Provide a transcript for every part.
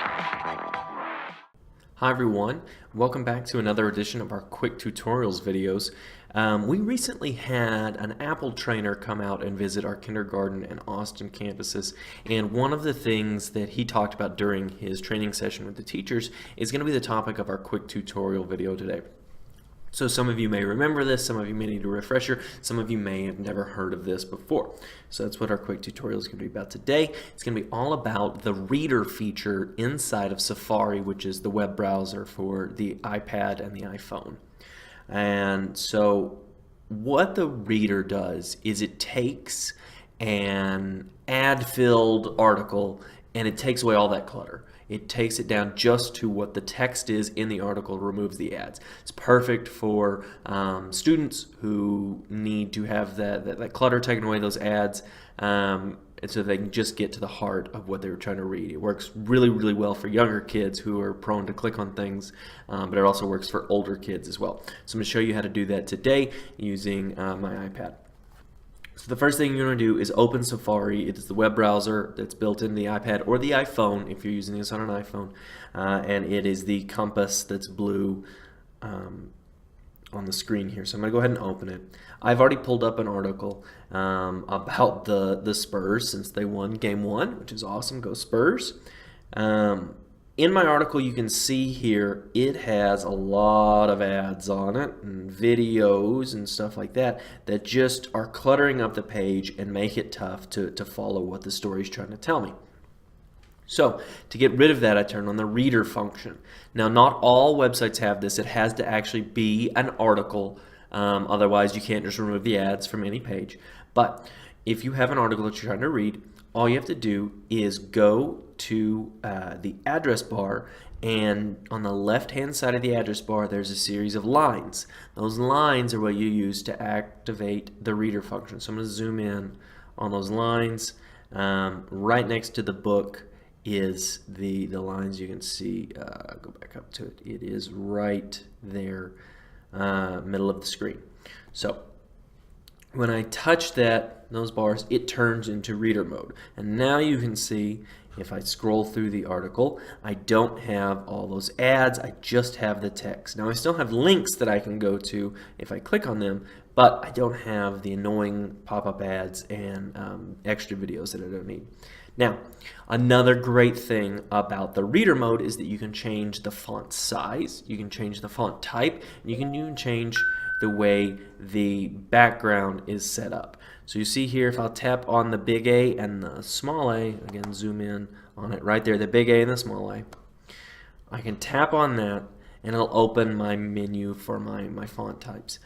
Hi everyone, welcome back to another edition of our quick tutorials videos. We recently had an Apple trainer come out and visit our kindergarten and Austin campuses, and one of the things that he talked about during his training session with the teachers is going to be the topic of our quick tutorial video today. So some of you may remember this, some of you may need a refresher, some of you may have never heard of this before. So that's what our quick tutorial is going to be about today. It's going to be all about the reader feature inside of Safari, which is the web browser for the iPad and the iPhone. And so what the reader does is it takes an ad-filled article and it takes away all that clutter. It takes it down just to what the text is in the article, removes the ads. It's perfect for students who need to have that clutter taken away, those ads, and so they can just get to the heart of what they were trying to read. It works really, really well for younger kids who are prone to click on things, but it also works for older kids as well. So I'm going to show you how to do that today using my iPad. So the first thing you're going to do is open Safari. It is the web browser that's built in the iPad or the iPhone if you're using this on an iPhone, and it is the compass that's blue on the screen here. So I'm going to go ahead and open it. I've already pulled up an article about the Spurs since they won Game 1, which is awesome. Go Spurs. In my article, you can see here it has a lot of ads on it and videos and stuff like that that just are cluttering up the page and make it tough to follow what the story is trying to tell me. So to get rid of that, I turn on the reader function. Now, not all websites have this. It has to actually be an article. Otherwise, you can't just remove the ads from any page. But if you have an article that you're trying to read, all you have to do is go to the address bar, and on the left hand side of the address bar there's a series of lines. Those lines are what you use to activate the reader function. So I'm going to zoom in on those lines. Right next to the book is the lines. You can see, go back up to it, it is right there, middle of the screen. So when I touch those bars, it turns into reader mode. And now you can see, if I scroll through the article, I don't have all those ads, I just have the text. Now I still have links that I can go to if I click on them, but I don't have the annoying pop-up ads and extra videos that I don't need. Now, another great thing about the reader mode is that you can change the font size, you can change the font type, and you can even change the way the background is set up. So you see here, if I'll tap on the big A and the small a, again zoom in on it right there, the big A and the small a, I can tap on that and it'll open my menu for my font types.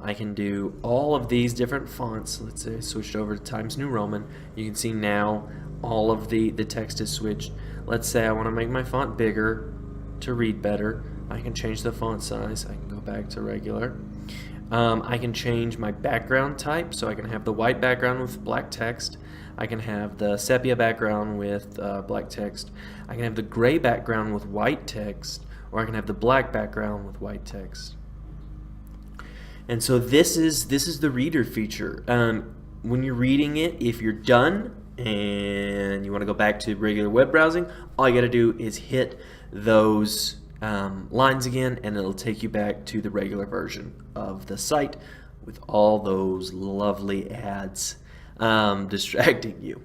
I can do all of these different fonts. Let's say I switched over to Times New Roman. You can see now all of the text is switched. Let's say I want to make my font bigger to read better. I can change the font size. I can go back to regular. I can change my background type, so I can have the white background with black text. I can have the sepia background with black text. I can have the gray background with white text, or I can have the black background with white text. And so this is the reader feature. When you're reading it, if you're done and you want to go back to regular web browsing, all you got to do is hit those lines again, and it'll take you back to the regular version of the site with all those lovely ads distracting you.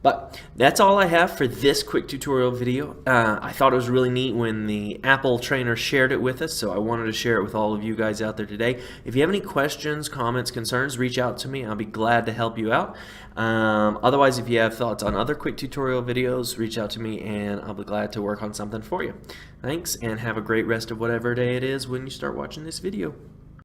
But that's all I have for this quick tutorial video. I thought it was really neat when the Apple trainer shared it with us, so I wanted to share it with all of you guys out there today. If you have any questions, comments, concerns, reach out to me. I'll be glad to help you out. Otherwise, if you have thoughts on other quick tutorial videos, reach out to me and I'll be glad to work on something for you. Thanks, and have a great rest of whatever day it is when you start watching this video.